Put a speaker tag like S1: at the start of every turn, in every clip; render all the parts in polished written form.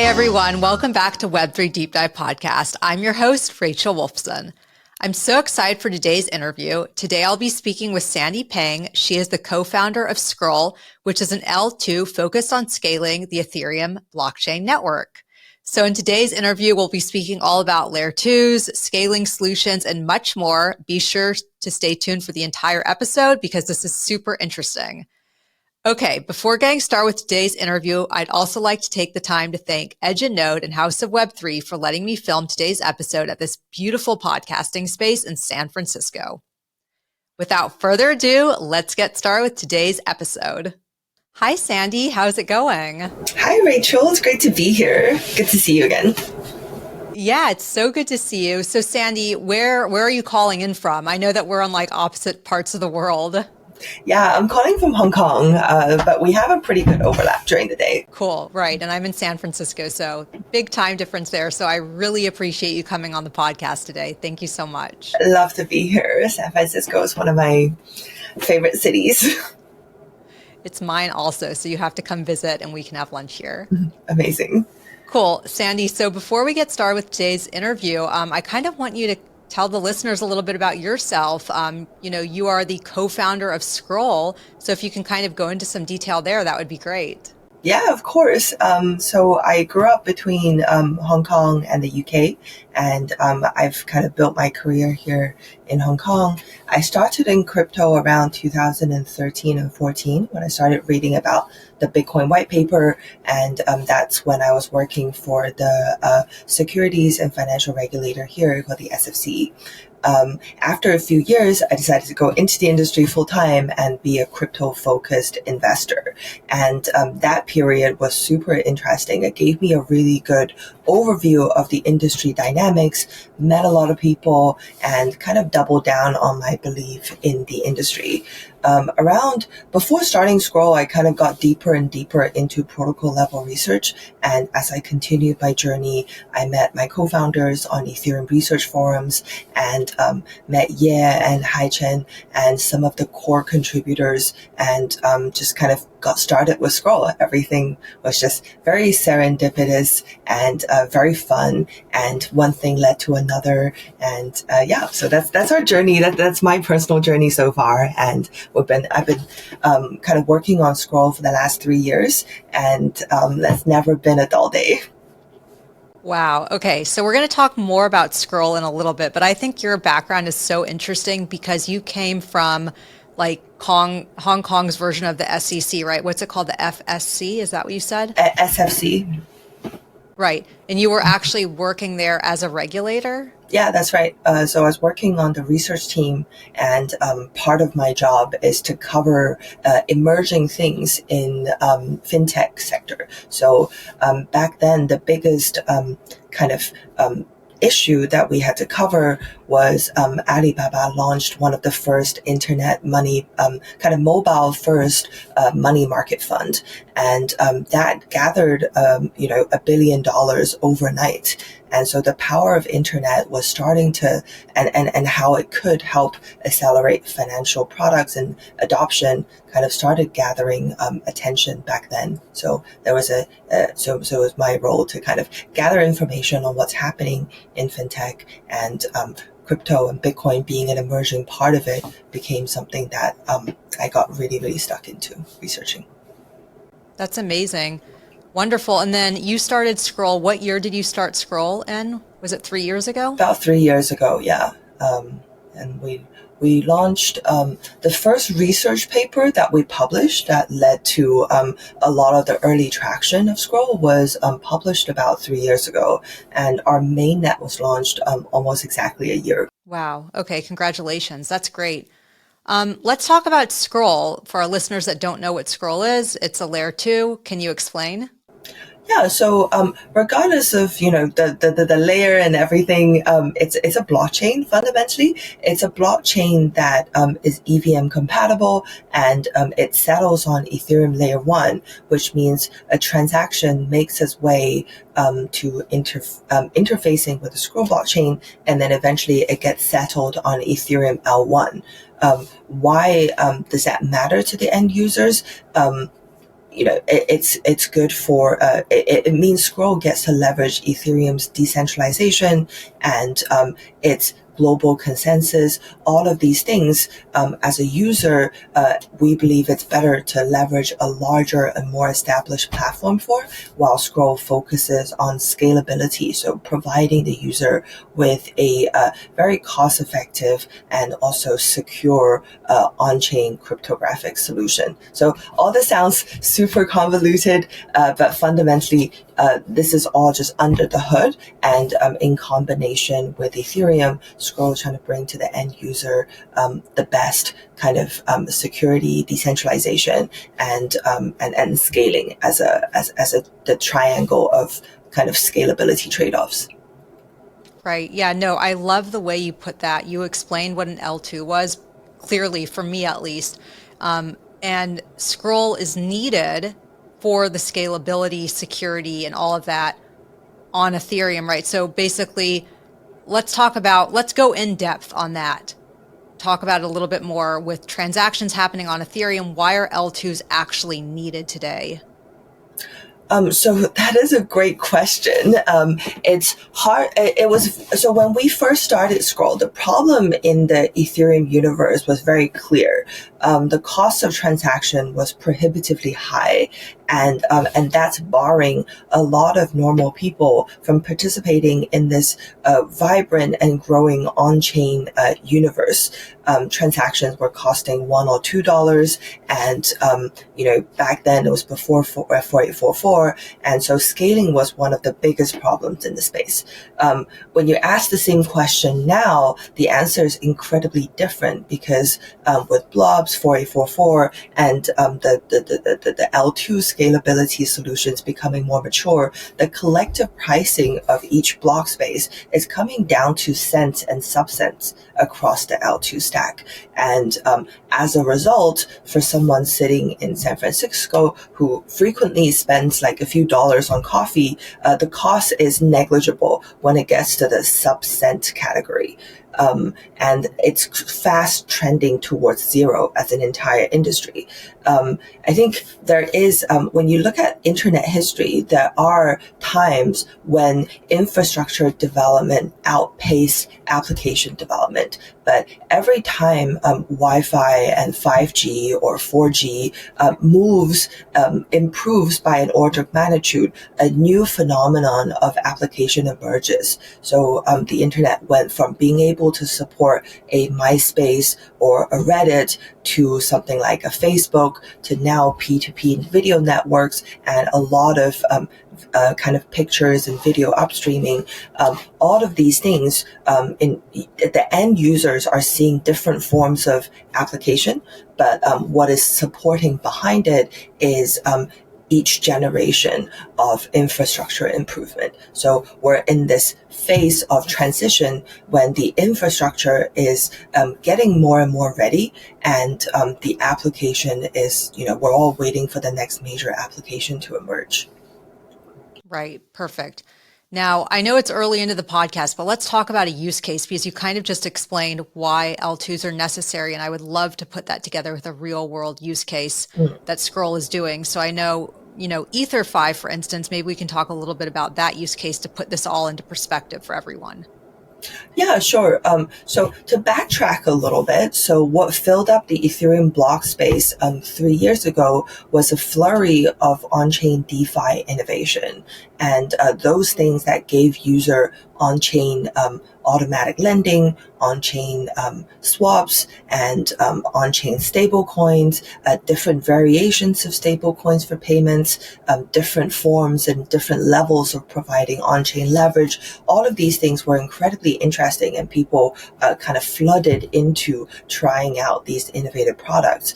S1: everyone. Welcome back to Web3 Deep Dive Podcast. I'm your host, Rachel Wolfson. I'm so excited for today's interview. Today, I'll be speaking with Sandy Peng. She is the co-founder of Scroll, which is an L2 focused on scaling the Ethereum blockchain network. So in today's interview, we'll be speaking all about Layer-2s, scaling solutions, and much more. Be sure to stay tuned for the entire episode because this is super interesting. Okay, before getting started with today's interview, I'd also like to take the time to thank Edge and Node and House of Web3 for letting me film today's episode at this beautiful podcasting space in San Francisco. Without further ado, let's get started with today's episode. Hi, Sandy. How's it going?
S2: Hi, Rachel. It's great to be here. Good to see you again.
S1: Yeah, it's so good to see you. So, Sandy, where are you calling in from? I know that we're on like opposite parts of the world.
S2: Yeah, I'm calling from Hong Kong, but we have a pretty good overlap during the day.
S1: Cool, right. And I'm in San Francisco, so big time difference there. So I really appreciate you coming on the podcast today. Thank you so much.
S2: I love to be here. San Francisco is one of my favorite cities.
S1: It's mine also, so you have to come visit and we can have lunch here.
S2: Amazing.
S1: Cool. Sandy, so before we get started with today's interview, I kind of want you to tell the listeners a little bit about yourself. You are the co-founder of Scroll. So if you can kind of go into some detail there, that would be great.
S2: Yeah, of course. So I grew up between Hong Kong and the UK, and I've kind of built my career here in Hong Kong. I started in crypto around 2013 and 14 when I started reading about the Bitcoin white paper, and that's when I was working for the securities and financial regulator here called the SFC. After a few years, I decided to go into the industry full time and be a crypto focused investor. And that period was super interesting. It gave me a really good overview of the industry dynamics, met a lot of people, and kind of doubled down on my belief in the industry. Before starting Scroll, I kind of got deeper and deeper into protocol level research. And as I continued my journey, I met my co-founders on Ethereum research forums and met Ye and Haichen and some of the core contributors, and just kind of got started with Scroll. Everything was just very serendipitous and very fun, and one thing led to another. And so that's our journey. That's my personal journey so far. And I've been kind of working on Scroll for the last 3 years, and that's never been a dull day.
S1: Wow. Okay. So we're going to talk more about Scroll in a little bit, but I think your background is so interesting because you came from like Hong Kong's version of the SEC, right? What's it called? The FSC? Is that what you said?
S2: SFC.
S1: Right. And you were actually working there as a regulator?
S2: Yeah, that's right. So I was working on the research team, and part of my job is to cover emerging things in fintech sector. So back then, the biggest kind of issue that we had to cover was Alibaba launched one of the first internet money, kind of mobile first money market fund. And that gathered, $1 billion overnight. And so the power of internet was starting to, and how it could help accelerate financial products and adoption kind of started gathering attention back then. So there was so it was my role to kind of gather information on what's happening in fintech, and crypto and Bitcoin being an emerging part of it became something that I got really, really stuck into researching.
S1: That's amazing. Wonderful. And then you started Scroll. What year did you start Scroll in? Was it 3 years ago?
S2: About 3 years ago, yeah. And we launched the first research paper that we published that led to a lot of the early traction of Scroll was published about 3 years ago. And our mainnet was launched almost exactly a year ago.
S1: Wow. Okay. Congratulations. That's great. Let's talk about Scroll for our listeners that don't know what Scroll is. It's a layer 2. Can you explain?
S2: Yeah, so regardless of the layer and everything, it's a blockchain fundamentally. It's a blockchain that is EVM compatible, and it settles on Ethereum layer 1, which means a transaction makes its way to interfacing with the Scroll blockchain, and then eventually it gets settled on Ethereum L1. Why does that matter to the end users? it's good for it means Scroll gets to leverage Ethereum's decentralization and its global consensus, all of these things. As a user, we believe it's better to leverage a larger and more established platform for, while Scroll focuses on scalability, so providing the user with a very cost-effective and also secure on-chain cryptographic solution. So all this sounds super convoluted, but fundamentally, this is all just under the hood, and in combination with Ethereum, Scroll trying to bring to the end user the best kind of security, decentralization, and scaling as the triangle of kind of scalability trade-offs.
S1: Right. Yeah, no, I love the way you put that. You explained what an L2 was, clearly, for me at least. And Scroll is needed for the scalability, security, and all of that on Ethereum, right? So basically, let's go in depth on that. Talk about it a little bit more with transactions happening on Ethereum. Why are L2s actually needed today?
S2: So that is a great question. It's hard. It was, so when we first started Scroll, the problem in the Ethereum universe was very clear. The cost of transaction was prohibitively high, and that's barring a lot of normal people from participating in this vibrant and growing on-chain universe. Transactions were costing $1 or $2, and back then it was before 4844, and so scaling was one of the biggest problems in the space. When you ask the same question now, the answer is incredibly different, because with blobs, 4844, and the L2 scalability solutions becoming more mature, the collective pricing of each block space is coming down to cents and subcents across the L2 stack. And as a result, for someone sitting in San Francisco who frequently spends like a few dollars on coffee, the cost is negligible when it gets to the sub-cent category. And it's fast trending towards zero as an entire industry. I think there is, when you look at internet history, there are times when infrastructure development outpace application development. But every time Wi-Fi and 5G or 4G improves by an order of magnitude, a new phenomenon of application emerges. So the internet went from being able to support a MySpace or a Reddit to something like a Facebook, to now P2P video networks, and a lot of kind of pictures and video upstreaming. All of these things, the end users are seeing different forms of application, but what is supporting behind it is each generation of infrastructure improvement. So we're in this phase of transition when the infrastructure is getting more and more ready, and the application is, we're all waiting for the next major application to emerge.
S1: Right. Perfect. Now, I know it's early into the podcast, but let's talk about a use case, because you kind of just explained why L2s are necessary, and I would love to put that together with a real world use case that Scroll is doing. So I know, Ether5, for instance, maybe we can talk a little bit about that use case to put this all into perspective for everyone.
S2: Yeah, sure. So to backtrack a little bit, so what filled up the Ethereum block space 3 years ago was a flurry of on-chain DeFi innovation, and those things that gave user on-chain automatic lending, on-chain swaps, and on-chain stable coins, different variations of stable coins for payments, different forms and different levels of providing on-chain leverage. All of these things were incredibly interesting, and people kind of flooded into trying out these innovative products.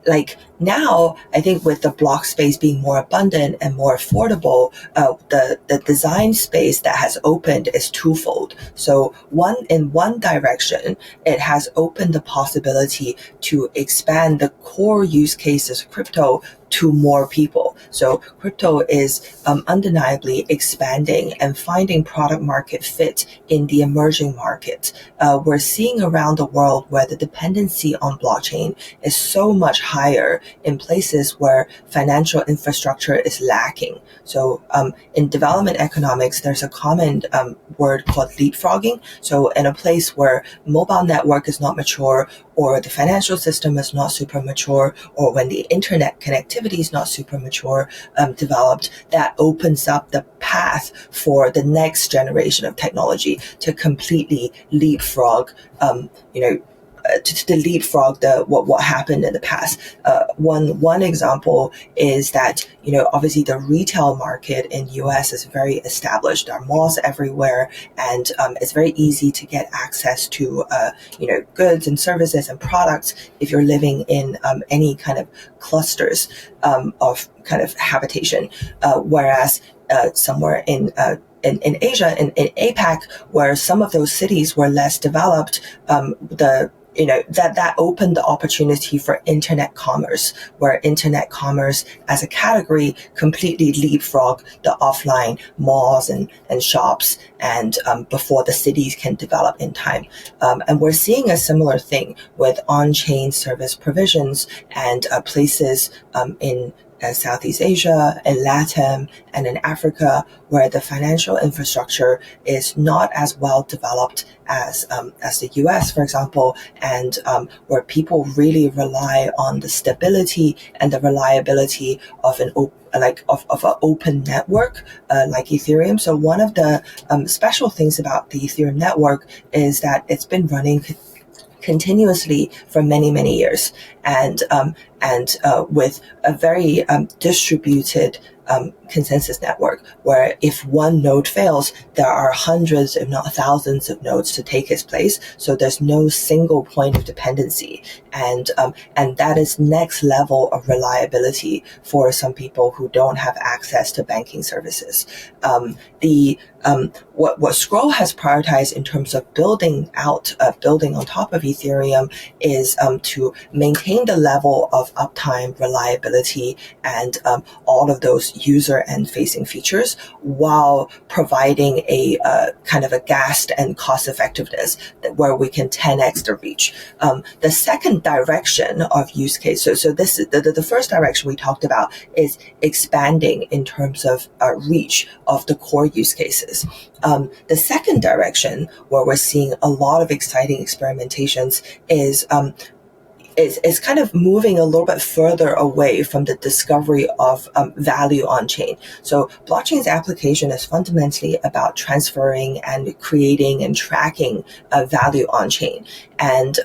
S2: Like now, I think with the block space being more abundant and more affordable, the design space that has opened is twofold. So in one direction, it has opened the possibility to expand the core use cases of crypto to more people. So crypto is undeniably expanding and finding product market fit in the emerging markets. We're seeing around the world where the dependency on blockchain is so much higher in places where financial infrastructure is lacking. So in development economics, there's a common word called leapfrogging. So in a place where mobile network is not mature, or the financial system is not super mature, or when the internet connectivity is not super mature, developed, that opens up the path for the next generation of technology to completely leapfrog, to leapfrog what happened in the past. One example is that obviously the retail market in US is very established. There are malls everywhere, and it's very easy to get access to goods and services and products if you're living in any kind of clusters of kind of habitation. Whereas somewhere in Asia, in APAC, where some of those cities were less developed, that opened the opportunity for internet commerce, where internet commerce as a category completely leapfrog the offline malls and shops, and before the cities can develop in time. And we're seeing a similar thing with on-chain service provisions and places in Southeast Asia, in LATAM, and in Africa, where the financial infrastructure is not as well developed as the US, for example, and where people really rely on the stability and the reliability of an open network like Ethereum. So one of the special things about the Ethereum network is that it's been running continuously for many years, and with a very distributed consensus network, where if one node fails, there are hundreds, if not thousands, of nodes to take its place. So there's no single point of dependency, and that is next level of reliability for some people who don't have access to banking services. What Scroll has prioritized in terms of building on top of Ethereum is to maintain the level of uptime, reliability, and all of those user and facing features, while providing a kind of a gas and cost effectiveness where we can 10x the reach. The second direction of use case, so this is the first direction we talked about, is expanding in terms of reach of the core use cases. The second direction, where we're seeing a lot of exciting experimentations, is kind of moving a little bit further away from the discovery of value on chain. So blockchain's application is fundamentally about transferring and creating and tracking value on chain. And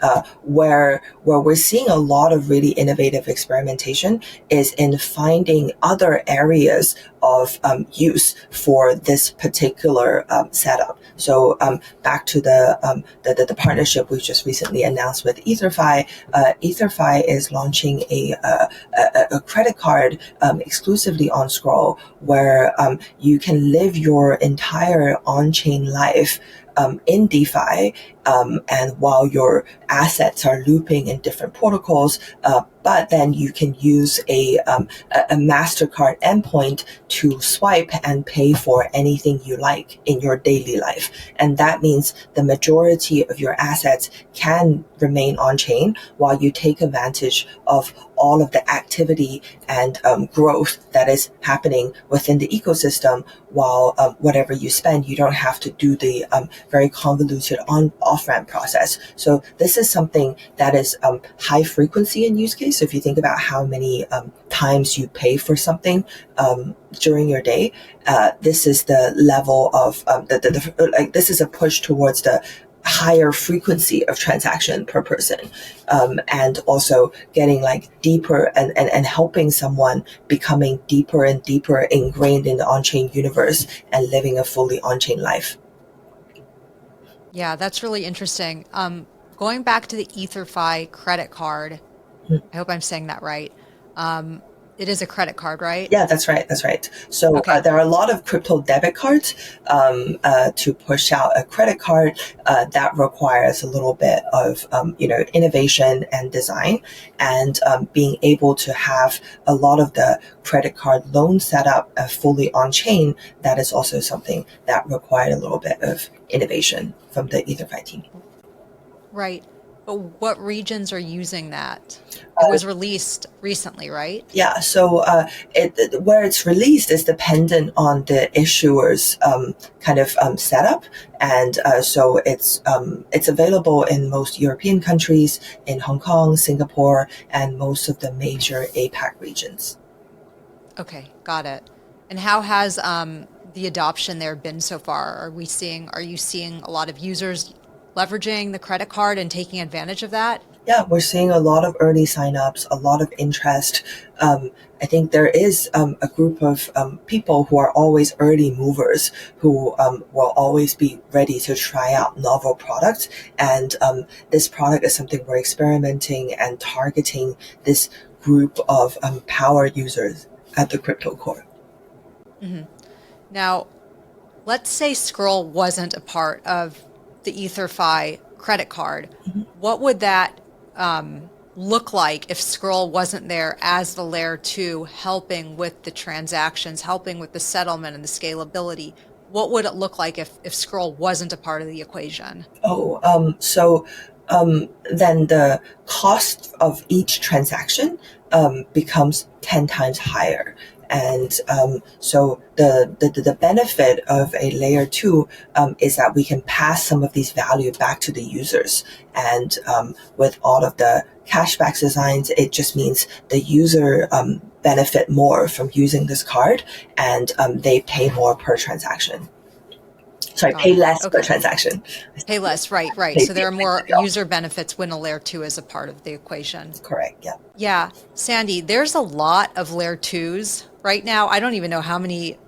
S2: where we're seeing a lot of really innovative experimentation is in finding other areas of use for this particular setup. So back to the partnership we just recently announced with EtherFi. EtherFi is launching a credit card exclusively on Scroll, where you can live your entire on-chain life in DeFi, and while your assets are looping in different protocols, but then you can use a MasterCard endpoint to swipe and pay for anything you like in your daily life. And that means the majority of your assets can remain on chain while you take advantage of all of the activity and growth that is happening within the ecosystem, while whatever you spend, you don't have to do the very convoluted off-ramp process. So this is something that is high frequency in use case. So if you think about how many times you pay for something during your day, this is the level of this is a push towards the higher frequency of transaction per person, and also getting deeper and helping someone becoming deeper and deeper ingrained in the on-chain universe and living a fully on-chain life.
S1: Yeah, that's really interesting. Going back to the EtherFi credit card, I hope I'm saying that right. It is a credit card, right?
S2: Yeah, that's right. That's right. So
S1: Okay.
S2: there are a lot of crypto debit cards to push out a credit card that requires a little bit of innovation and design, and being able to have a lot of the credit card loan set up fully on chain. That is also something that required a little bit of innovation from the EtherFi team.
S1: Right. But what regions are using that? It was released recently, right?
S2: Yeah, so where it's released is dependent on the issuer's setup, and so it's available in most European countries, in Hong Kong, Singapore, and most of the major APAC regions.
S1: Okay, got it. And how has the adoption there been so far? Are you seeing a lot of users leveraging the credit card and taking advantage of that?
S2: Yeah, we're seeing a lot of early signups, a lot of interest. I think there is a group of people who are always early movers who will always be ready to try out novel products. And this product is something we're experimenting and targeting this group of power users at the crypto core.
S1: Mm-hmm. Now, let's say Scroll wasn't a part of the EtherFi credit card.
S2: Mm-hmm.
S1: What would that look like if Scroll wasn't there as the layer 2, helping with the transactions, helping with the settlement and the scalability? What would it look like if Scroll wasn't a part of the equation?
S2: Then the cost of each transaction becomes 10 times higher. And so the benefit of a layer 2 is that we can pass some of these value back to the users. And with all of the cashback designs, it just means the user benefit more from using this card, and they pay more per transaction. Sorry, pay less per transaction.
S1: Pay less, right. So there are more user benefits when a layer 2 is a part of the equation.
S2: Correct, yeah.
S1: Yeah, Sandy, there's a lot of layer 2s right now. I don't even know how many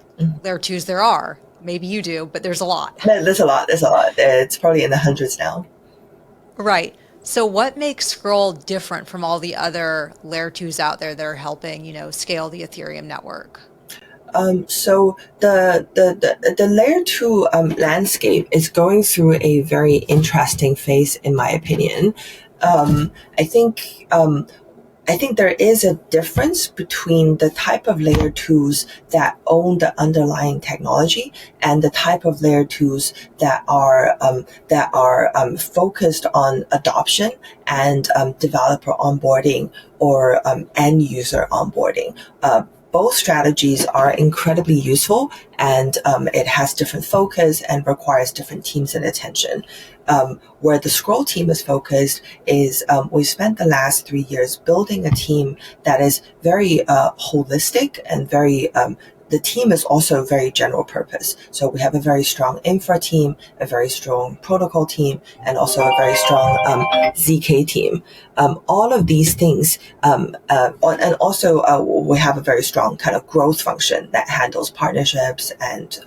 S1: layer 2s there are. Maybe you do, but there's a lot.
S2: There's a lot. It's probably in the hundreds now.
S1: Right. So what makes Scroll different from all the other layer 2s out there that are helping, scale the Ethereum network?
S2: So the layer 2 landscape is going through a very interesting phase, in my opinion. I think there is a difference between the type of layer 2s that own the underlying technology and the type of layer 2s that are focused on adoption and developer onboarding or end user onboarding. Both strategies are incredibly useful, and it has different focus and requires different teams and attention. Where the Scroll team is focused is we spent the last 3 years building a team that is very holistic and very the team is also very general purpose. So we have a very strong infra team, a very strong protocol team, and also a very strong zk team. All of these things, and also we have a very strong kind of growth function that handles partnerships and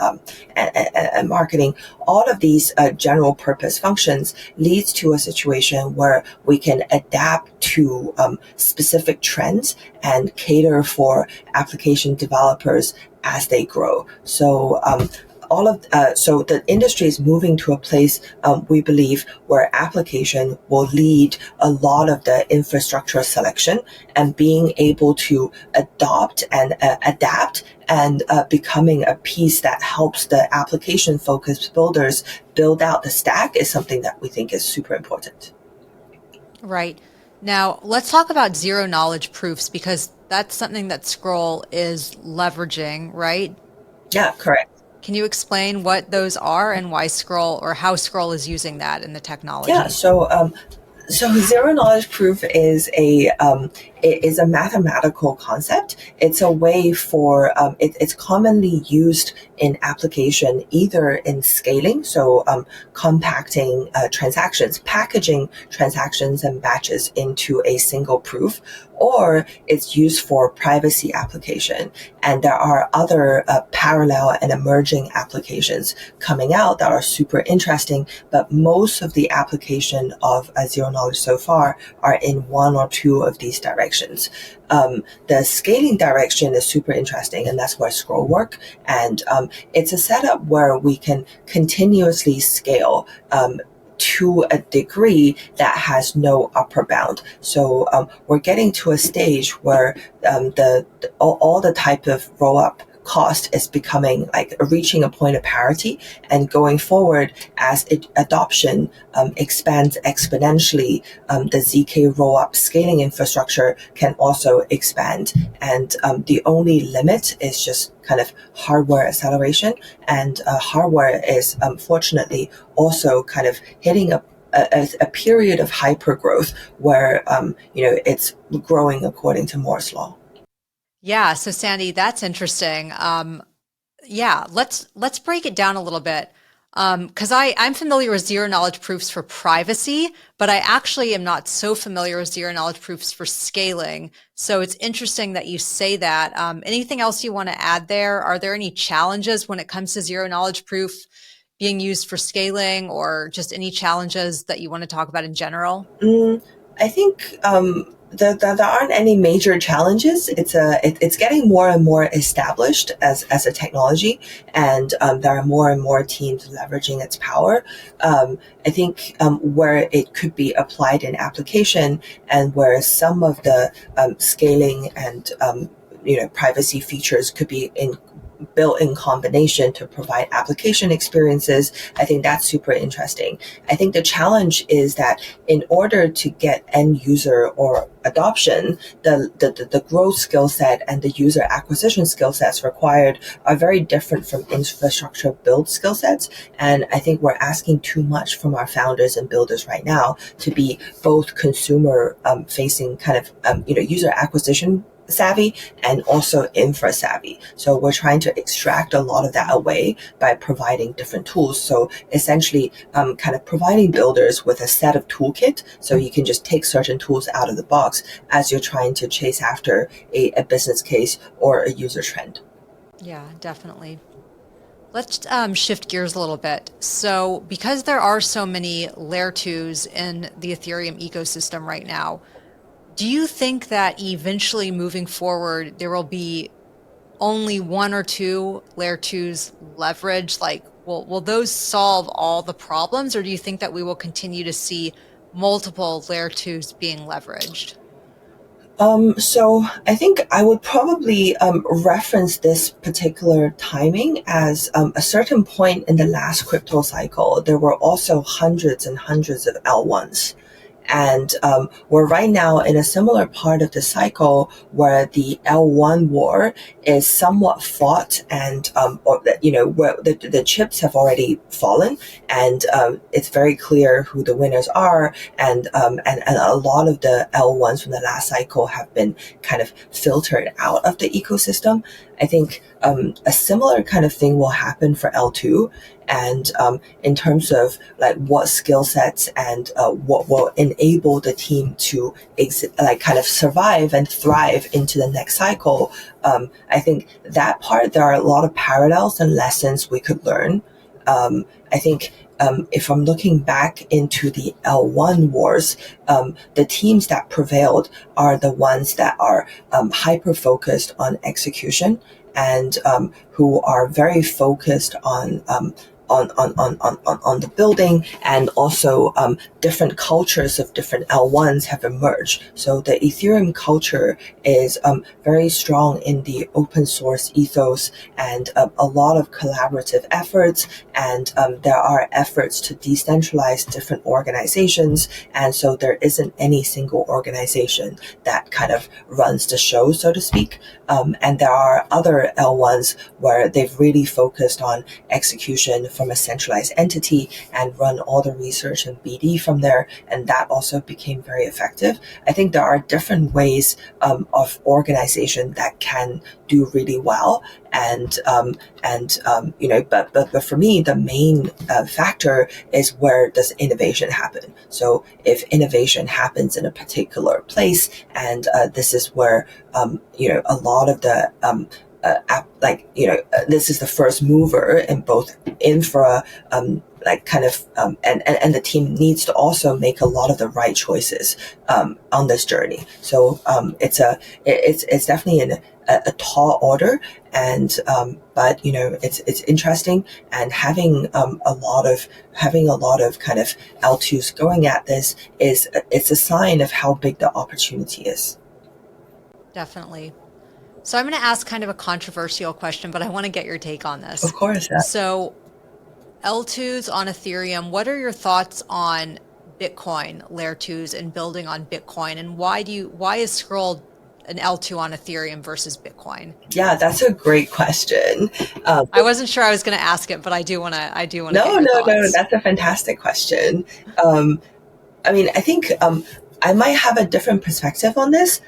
S2: marketing. All of these general purpose functions leads to a situation where we can adapt to specific trends and cater for application developers as they grow. So so the industry is moving to a place, we believe, where application will lead a lot of the infrastructure selection, and being able to adopt and adapt and becoming a piece that helps the application focused builders build out the stack is something that we think is super important.
S1: Right. Now, let's talk about zero knowledge proofs, because that's something that Scroll is leveraging, right?
S2: Yeah, correct.
S1: Can you explain what those are and why Scroll, or how Scroll is using that in the technology?
S2: Yeah, so zero knowledge proof is a mathematical concept. It's a way for it's commonly used in application, either in scaling, so compacting transactions, packaging transactions and batches into a single proof, or it's used for privacy application. And there are other parallel and emerging applications coming out that are super interesting, but most of the application of zero knowledge so far are in one or two of these directions. directions. The scaling direction is super interesting, and that's where Scroll work. And it's a setup where we can continuously scale to a degree that has no upper bound. So we're getting to a stage where all the type of rollup cost is becoming like reaching a point of parity, and going forward as adoption expands exponentially, the zk rollup scaling infrastructure can also expand, and the only limit is just kind of hardware acceleration, and hardware is fortunately also kind of hitting a period of hyper growth where it's growing according to Moore's law.
S1: Yeah, so Sandy, that's interesting. Yeah, let's break it down a little bit. Because I'm familiar with zero knowledge proofs for privacy, but I actually am not so familiar with zero knowledge proofs for scaling. So it's interesting that you say that. Anything else you want to add there? Are there any challenges when it comes to zero knowledge proof being used for scaling, or just any challenges that you want to talk about in general?
S2: I think there aren't any major challenges. It's getting more and more established as a technology, and there are more and more teams leveraging its power. I think where it could be applied in application, and where some of the scaling and privacy features could be built in combination to provide application experiences, I think that's super interesting. I think the challenge is that in order to get end user or adoption, the growth skill set and the user acquisition skill sets required are very different from infrastructure build skill sets. And I think we're asking too much from our founders and builders right now to be both consumer facing kind of user acquisition savvy and also infra savvy. So we're trying to extract a lot of that away by providing different tools. So essentially kind of providing builders with a set of toolkit, so you can just take certain tools out of the box as you're trying to chase after a business case or a user trend.
S1: Yeah, definitely. Let's shift gears a little bit. So because there are so many Layer-2s in the Ethereum ecosystem right now, do you think that eventually moving forward, there will be only one or two Layer-2s leveraged? Like, will those solve all the problems, or do you think that we will continue to see multiple Layer-2s being leveraged?
S2: So I think I would probably reference this particular timing as a certain point in the last crypto cycle, there were also hundreds and hundreds of L1s. And we're right now in a similar part of the cycle where the L1 war is somewhat fought, and where the chips have already fallen, and it's very clear who the winners are, and a lot of the L1s from the last cycle have been kind of filtered out of the ecosystem. I think a similar kind of thing will happen for L2. And in terms of like what skill sets and what will enable the team to kind of survive and thrive into the next cycle, I think that part, there are a lot of parallels and lessons we could learn. I think if I'm looking back into the L1 wars, the teams that prevailed are the ones that are hyper focused on execution, and who are very focused on the building, and also different cultures of different L1s have emerged. So the Ethereum culture is very strong in the open source ethos, and a lot of collaborative efforts, and there are efforts to decentralize different organizations, and so there isn't any single organization that kind of runs the show, so to speak. And there are other L1s where they've really focused on execution from a centralized entity and run all the research and BD from there, and that also became very effective. I think there are different ways of organization that can do really well, and but for me, the main factor is where does innovation happen. So if innovation happens in a particular place, and this is where a lot of the this is the first mover in both infra and the team needs to also make a lot of the right choices on this journey. So it's definitely a tall order, and but it's interesting, and having a lot of kind of L2s going at this it's a sign of how big the opportunity is.
S1: Definitely. So I'm going to ask kind of a controversial question, but I want to get your take on this.
S2: Of course.
S1: So L2s on Ethereum, what are your thoughts on Bitcoin Layer-2s and building on Bitcoin? And why is Scroll an L2 on Ethereum versus Bitcoin?
S2: Yeah, that's a great question.
S1: I wasn't sure I was going to ask it, but I do want to get your thoughts.
S2: No, that's a fantastic question. I mean, I think I might have a different perspective on this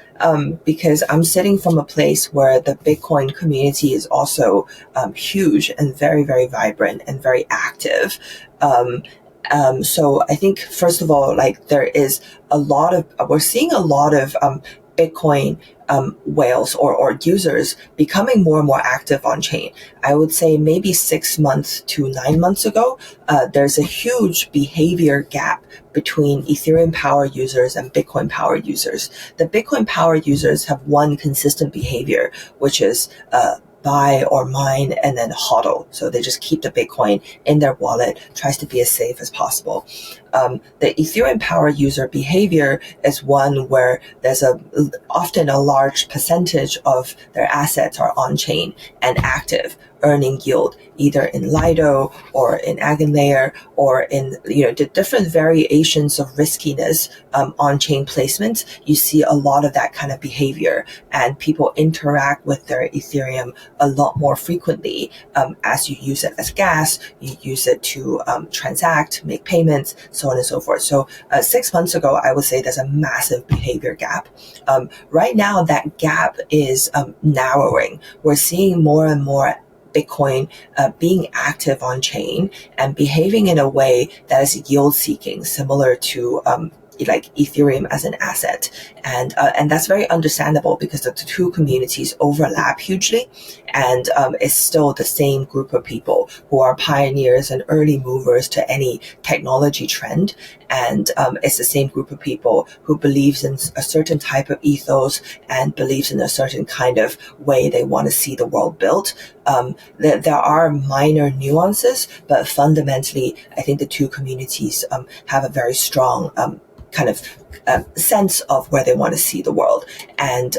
S2: because I'm sitting from a place where the Bitcoin community is also huge and very, very vibrant and very active. So I think, first of all, like we're seeing a lot of Bitcoin whales or users becoming more and more active on chain. I would say maybe 6 months to 9 months ago, there's a huge behavior gap between Ethereum power users and Bitcoin power users. The Bitcoin power users have one consistent behavior, which is buy or mine and then hodl. So they just keep the Bitcoin in their wallet, tries to be as safe as possible. The Ethereum power user behavior is one where there's often a large percentage of their assets are on chain and active, earning yield either in Lido or in Eigenlayer or in the different variations of riskiness on chain placements. You see a lot of that kind of behavior, and people interact with their Ethereum a lot more frequently as you use it as gas, you use it to transact, make payments, so on and so forth. So 6 months ago, I would say there's a massive behavior gap. Right now, that gap is narrowing. We're seeing more and more Bitcoin being active on chain and behaving in a way that is yield seeking, similar to like Ethereum as an asset, and that's very understandable because the two communities overlap hugely, and it's still the same group of people who are pioneers and early movers to any technology trend, and it's the same group of people who believes in a certain type of ethos and believes in a certain kind of way they want to see the world built. There are minor nuances, but fundamentally, I think the two communities have a very strong kind of sense of where they want to see the world. And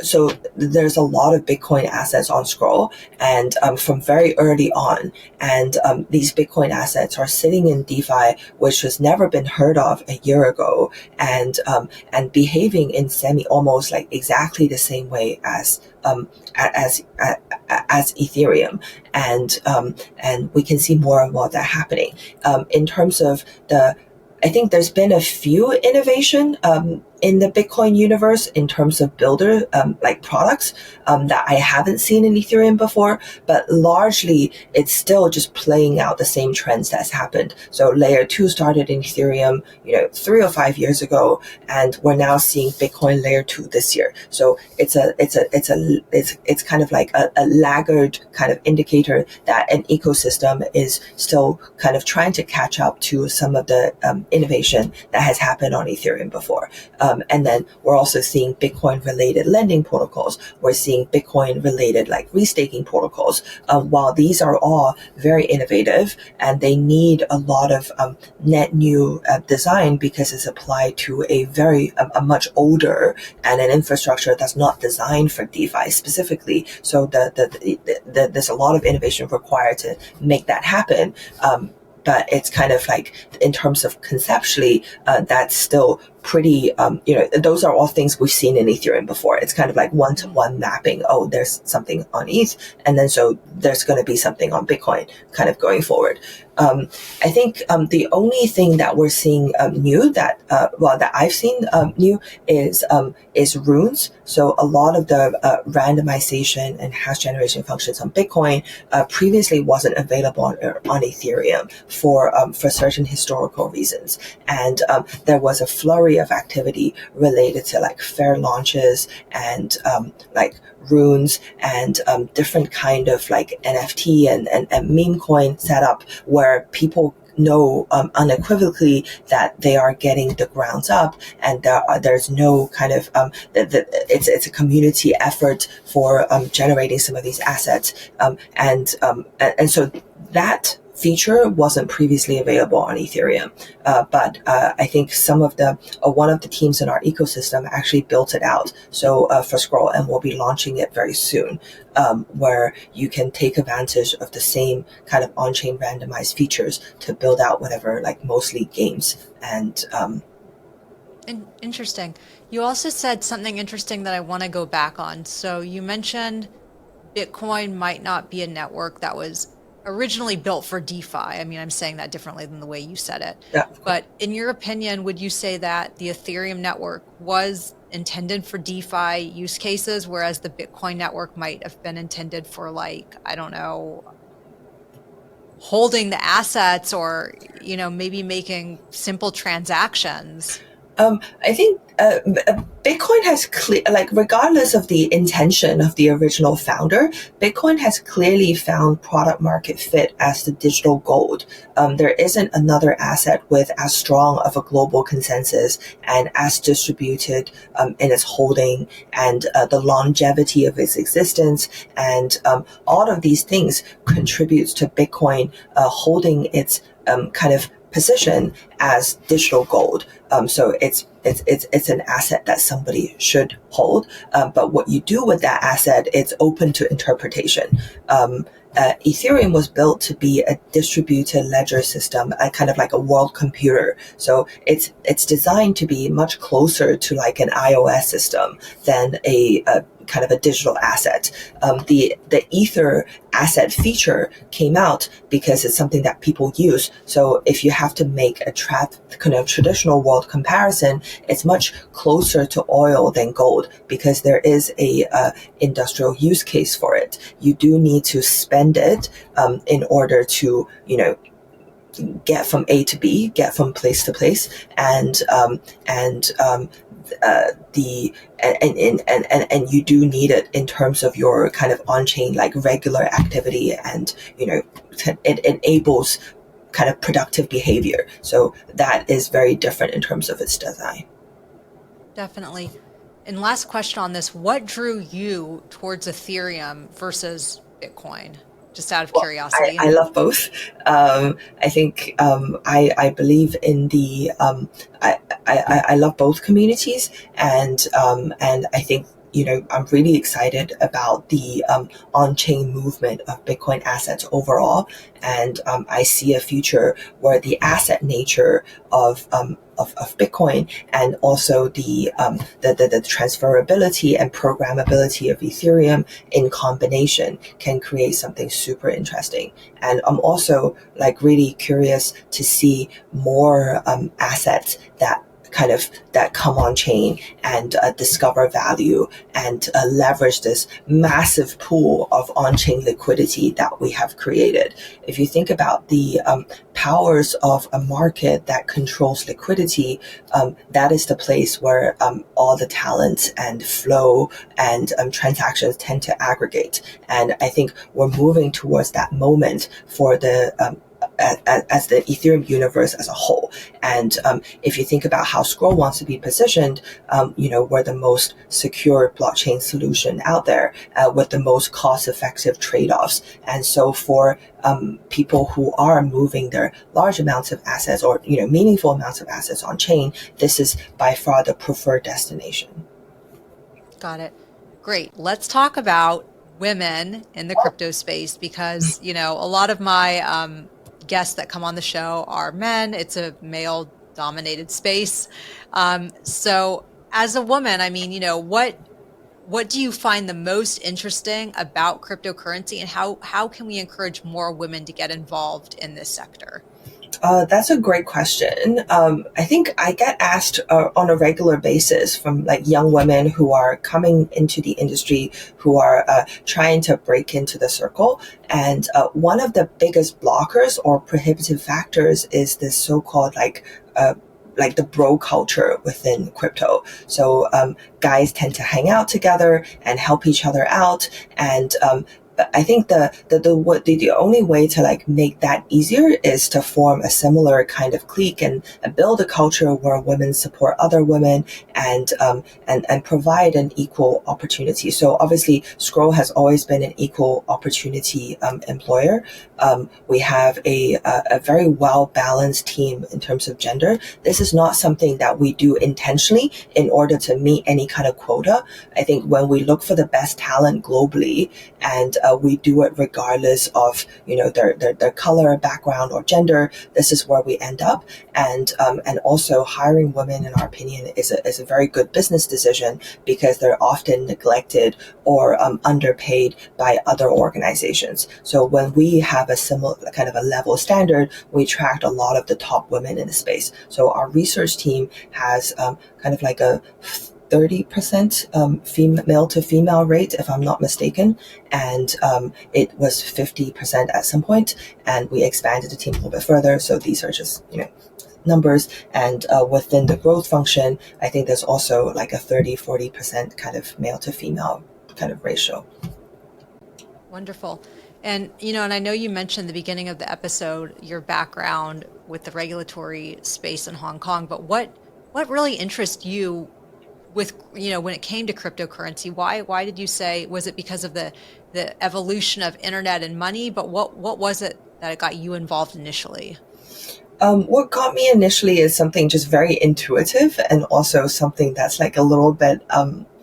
S2: so there's a lot of Bitcoin assets on Scroll, and from very early on, and these Bitcoin assets are sitting in DeFi, which has never been heard of a year ago, and behaving in almost like exactly the same way as Ethereum, and we can see more and more of that happening. In terms of I think there's been a few innovation in the Bitcoin universe in terms of builder like products that I haven't seen in Ethereum before, but largely it's still just playing out the same trends that's happened. So Layer-2 started in Ethereum 3 or 5 years ago, and we're now seeing Bitcoin Layer-2 this year. So it's kind of like a laggard kind of indicator that an ecosystem is still kind of trying to catch up to some of the innovation that has happened on Ethereum before. And then we're also seeing Bitcoin-related lending protocols. We're seeing Bitcoin-related like restaking protocols. While these are all very innovative and they need a lot of net new design because it's applied to a much older and an infrastructure that's not designed for DeFi specifically. So there's a lot of innovation required to make that happen. But it's kind of like, in terms of conceptually, that's still pretty, those are all things we've seen in Ethereum before. It's kind of like one-to-one mapping. Oh, there's something on ETH, and then so there's going to be something on Bitcoin kind of going forward. I think the only thing that we're seeing new that I've seen new is runes. So a lot of the randomization and hash generation functions on Bitcoin previously wasn't available on Ethereum for certain historical reasons, and there was a flurry flurry of activity related to like fair launches and like runes and different kind of like NFT and meme coin setup where people know unequivocally that they are getting the grounds up, and there's no kind of it's a community effort for generating some of these assets, and so that feature wasn't previously available on Ethereum, but I think one of the teams in our ecosystem actually built it out. So for Scroll, and we'll be launching it very soon, where you can take advantage of the same kind of on-chain randomized features to build out whatever, like mostly games and.
S1: Interesting. You also said something interesting that I want to go back on. So you mentioned Bitcoin might not be a network that was originally built for DeFi. I mean, I'm saying that differently than the way you said it.
S2: Yeah.
S1: But in your opinion, would you say that the Ethereum network was intended for DeFi use cases, whereas the Bitcoin network might have been intended for, like, I don't know, holding the assets or, maybe making simple transactions?
S2: I think Bitcoin has regardless of the intention of the original founder, Bitcoin has clearly found product market fit as the digital gold. There isn't another asset with as strong of a global consensus and as distributed in its holding and the longevity of its existence, and all of these things contributes to Bitcoin holding its kind of position as digital gold. So it's an asset that somebody should hold. But what you do with that asset, it's open to interpretation. Ethereum was built to be a distributed ledger system, kind of like a world computer. So it's designed to be much closer to like an iOS system than a kind of a digital asset. The Ether asset feature came out because it's something that people use. So if you have to make a kind of traditional world comparison, it's much closer to oil than gold because there is a industrial use case for it. You do need to spend it in order to, get from A to B, get from place to place, and you do need it in terms of your kind of on-chain like regular activity, and it enables kind of productive behavior. So that is very different in terms of its design.
S1: Definitely. And last question on this, what drew you towards Ethereum versus Bitcoin? Just out of curiosity.
S2: I love both. I think I believe in the I love both communities, and I think I'm really excited about the on-chain movement of Bitcoin assets overall, and I see a future where the asset nature of Bitcoin and also the transferability and programmability of Ethereum in combination can create something super interesting. And I'm also like really curious to see more assets that come on chain and discover value and leverage this massive pool of on-chain liquidity that we have created. If you think about the powers of a market that controls liquidity, that is the place where all the talents and flow and transactions tend to aggregate. And I think we're moving towards that moment for the as the Ethereum universe as a whole. And if you think about how Scroll wants to be positioned, we're the most secure blockchain solution out there with the most cost-effective trade-offs. And so for people who are moving their large amounts of assets or meaningful amounts of assets on chain, this is by far the preferred destination.
S1: Got it. Great. Let's talk about women in the crypto space, because a lot of my guests that come on the show are men. It's a male dominated space. So as a woman, I mean, what do you find the most interesting about cryptocurrency, and how can we encourage more women to get involved in this sector?
S2: That's a great question. I think I get asked on a regular basis from like young women who are coming into the industry, who are trying to break into the circle. And one of the biggest blockers or prohibitive factors is this so-called like like the bro culture within crypto. So guys tend to hang out together and help each other out. And I think the only way to like make that easier is to form a similar kind of clique and build a culture where women support other women and provide an equal opportunity. So obviously, Scroll has always been an equal opportunity employer. We have a very well balanced team in terms of gender. This is not something that we do intentionally in order to meet any kind of quota. I think when we look for the best talent globally, and we do it regardless of their color, background, or gender, this is where we end up. And also hiring women, in our opinion, is a very good business decision because they're often neglected or underpaid by other organizations. So when we have a similar kind of a level standard, we attract a lot of the top women in the space. So our research team has kind of like a 30% male to female rate, if I'm not mistaken. And it was 50% at some point, and we expanded the team a little bit further. So these are just, numbers. And within the growth function, I think there's also like a 30-40% kind of male to female kind of ratio.
S1: Wonderful. And, and I know you mentioned at the beginning of the episode, your background with the regulatory space in Hong Kong, but what really interests you with, when it came to cryptocurrency? Why did you say, was it because of the evolution of internet and money? But what was it that got you involved initially?
S2: What got me initially is something just very intuitive and also something that's like a little bit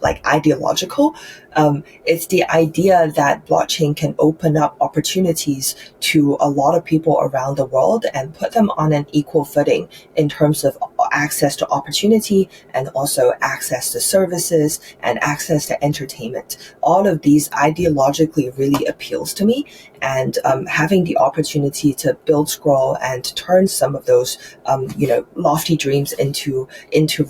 S2: like ideological. It's the idea that blockchain can open up opportunities to a lot of people around the world and put them on an equal footing in terms of access to opportunity and also access to services and access to entertainment. All of these ideologically really appeals to me. And having the opportunity to build Scroll and turn some of those, lofty dreams into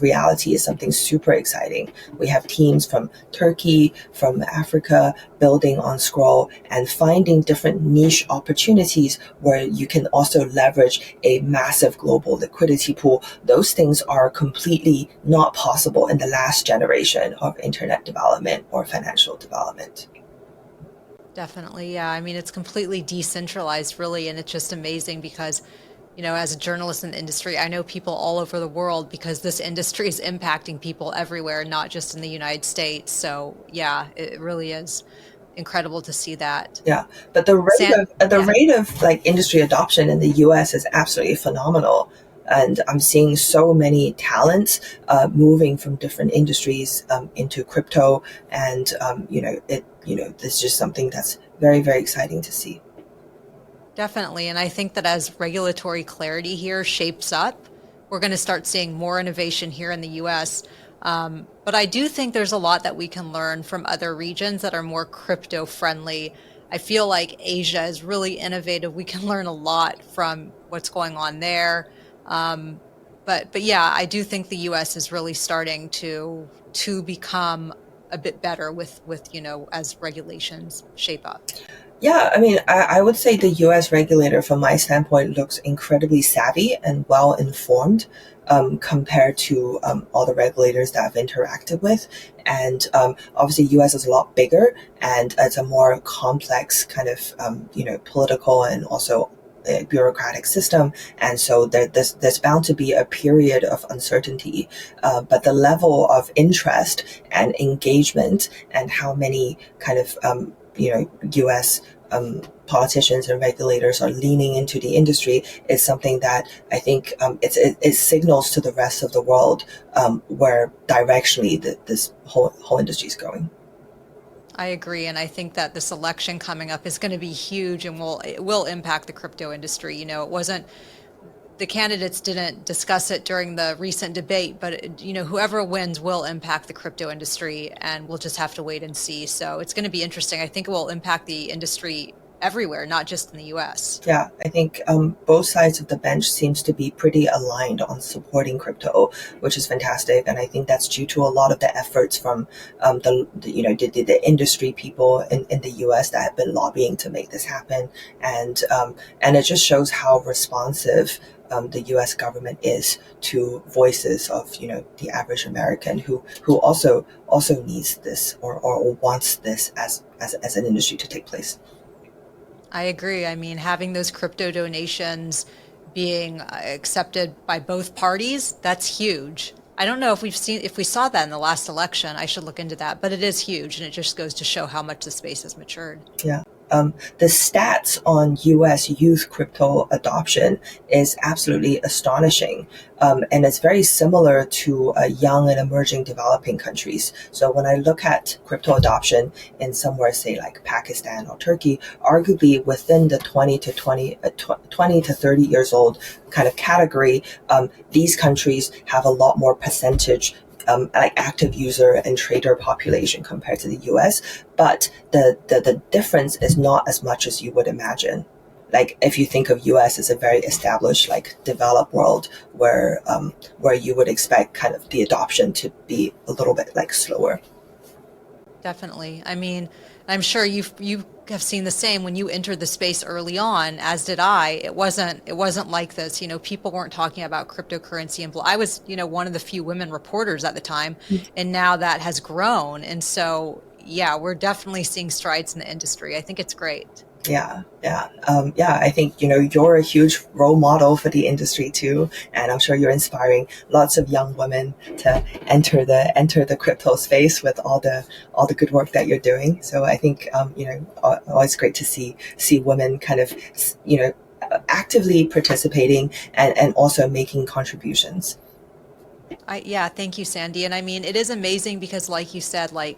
S2: reality is something super exciting. We have teams from Turkey, from Africa, building on Scroll and finding different niche opportunities where you can also leverage a massive global liquidity pool. Those things are completely not possible in the last generation of internet development or financial development.
S1: Definitely. Yeah. I mean, it's completely decentralized, really. And it's just amazing because, as a journalist in the industry, I know people all over the world because this industry is impacting people everywhere, not just in the United States. So, yeah, it really is incredible to see that.
S2: Yeah. But the rate of like industry adoption in the US is absolutely phenomenal. And I'm seeing so many talents moving from different industries into crypto. And, this is just something that's very, very exciting to see.
S1: Definitely. And I think that as regulatory clarity here shapes up, we're going to start seeing more innovation here in the US. But I do think there's a lot that we can learn from other regions that are more crypto friendly. I feel like Asia is really innovative. We can learn a lot from what's going on there. But yeah, I do think the US is really starting to become a bit better with as regulations shape up.
S2: Yeah, I mean, I would say the US regulator, from my standpoint, looks incredibly savvy and well informed compared to all the regulators that I've interacted with. And obviously, US is a lot bigger and it's a more complex kind of, political and also a bureaucratic system. And so there's bound to be a period of uncertainty. But the level of interest and engagement and how many kind of US politicians and regulators are leaning into the industry is something that I think it signals to the rest of the world where directionally this whole industry is going.
S1: I agree, and I think that this election coming up is going to be huge, and it will impact the crypto industry. The candidates didn't discuss it during the recent debate, but whoever wins will impact the crypto industry, and we'll just have to wait and see. So it's going to be interesting. I think it will impact the industry everywhere, not just in the US.
S2: Yeah, I think both sides of the bench seems to be pretty aligned on supporting crypto, which is fantastic, and I think that's due to a lot of the efforts from the industry people in the U.S. that have been lobbying to make this happen, and it just shows how responsive the U.S. government is to voices of the average American who also needs this or wants this as an industry to take place.
S1: I agree. I mean, having those crypto donations being accepted by both parties, that's huge. I don't know if we saw that in the last election. I should look into that, but it is huge, and it just goes to show how much the space has matured.
S2: Yeah. The stats on US youth crypto adoption is absolutely astonishing. And it's very similar to young and emerging developing countries. So when I look at crypto adoption in somewhere, say like Pakistan or Turkey, arguably within the 20 to 30 years old kind of category, these countries have a lot more percentage like active user and trader population compared to the US, but the difference is not as much as you would imagine. Like if you think of US as a very established, like developed world where you would expect kind of the adoption to be a little bit like slower.
S1: Definitely. I mean, I'm sure you have seen the same when you entered the space early on, as did I. It wasn't like this. People weren't talking about cryptocurrency and I was, one of the few women reporters at the time, and now that has grown. And so, yeah, we're definitely seeing strides in the industry. I think it's great.
S2: Yeah. I think you're a huge role model for the industry too, and I'm sure you're inspiring lots of young women to enter the crypto space with all the good work that you're doing. So I think always great to see women kind of actively participating and also making contributions.
S1: Yeah, thank you, Sandy. And I mean, it is amazing because, like you said, like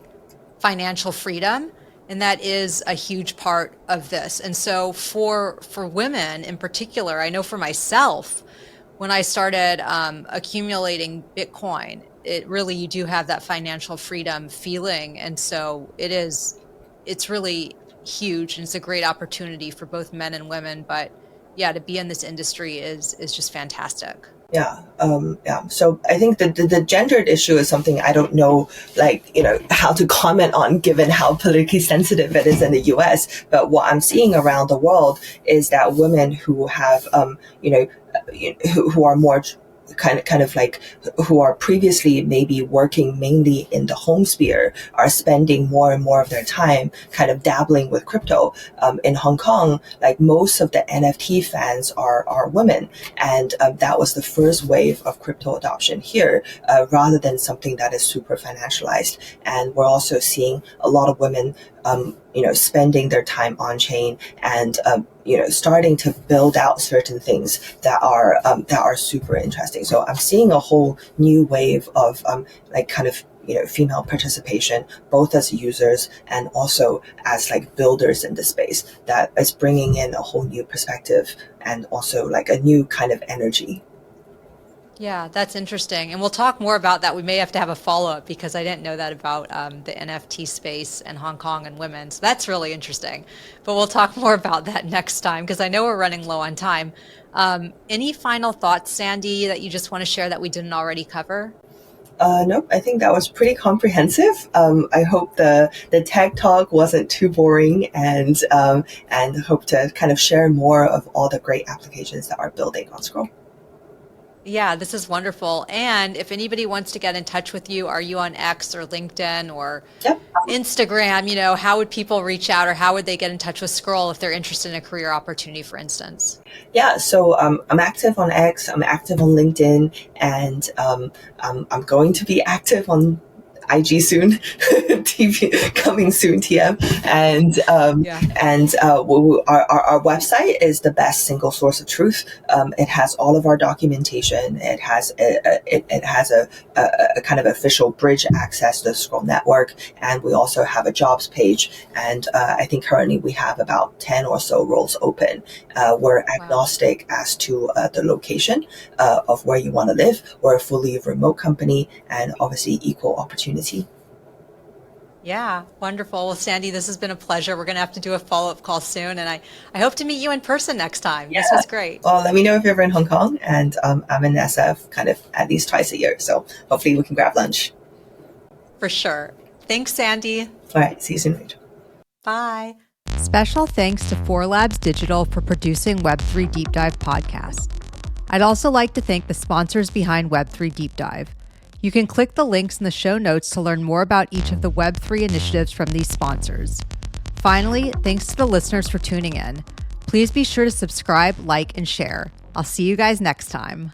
S1: financial freedom, and that is a huge part of this. And so for women in particular, I know for myself, when I started accumulating Bitcoin, it really, you do have that financial freedom feeling. And so it's really huge, and it's a great opportunity for both men and women. But yeah, to be in this industry is just fantastic.
S2: Yeah. So I think the gendered issue is something I don't know, like, how to comment on given how politically sensitive it is in the US. But what I'm seeing around the world is that women who have, who are more kind of like who are previously maybe working mainly in the home sphere are spending more and more of their time kind of dabbling with crypto. In Hong Kong, like most of the NFT fans are women, and that was the first wave of crypto adoption here, rather than something that is super financialized. And we're also seeing a lot of women spending their time on chain and starting to build out certain things that are super interesting. So I'm seeing a whole new wave of like kind of female participation, both as users and also as like builders in the space, that is bringing in a whole new perspective and also like a new kind of energy.
S1: Yeah, that's interesting. And we'll talk more about that. We may have to have a follow-up because I didn't know that about the NFT space in Hong Kong and women. So that's really interesting. But we'll talk more about that next time because I know we're running low on time. Any final thoughts, Sandy, that you just want to share that we didn't already cover?
S2: Nope, I think that was pretty comprehensive. I hope the tech talk wasn't too boring, and hope to kind of share more of all the great applications that are building on Scroll.
S1: Yeah, this is wonderful. And if anybody wants to get in touch with you, are you on X or LinkedIn or
S2: Yep.
S1: Instagram? How would people reach out, or how would they get in touch with Scroll if they're interested in a career opportunity, for instance?
S2: Yeah, so I'm active on X, I'm active on LinkedIn, and I'm going to be active on IG soon, TV coming soon, TM, and
S1: Yeah.
S2: our website is the best single source of truth. It has all of our documentation. It has a kind of official bridge access to the Scroll network, and we also have a jobs page. And I think currently we have about 10 or so roles open. We're agnostic as to the location of where you want to live. We're a fully remote company, and obviously equal opportunity.
S1: Yeah, wonderful. Well, Sandy, this has been a pleasure. We're going to have to do a follow-up call soon, and I hope to meet you in person next time.
S2: Yeah.
S1: This was great.
S2: Well, let me know if you're ever in Hong Kong, and I'm in SF kind of at least twice a year. So hopefully we can grab lunch.
S1: For sure. Thanks, Sandy.
S2: All right. See you soon, Rachel.
S1: Bye. Special thanks to 4Labs Digital for producing Web3 Deep Dive podcast. I'd also like to thank the sponsors behind Web3 Deep Dive. You can click the links in the show notes to learn more about each of the Web3 initiatives from these sponsors. Finally, thanks to the listeners for tuning in. Please be sure to subscribe, like, and share. I'll see you guys next time.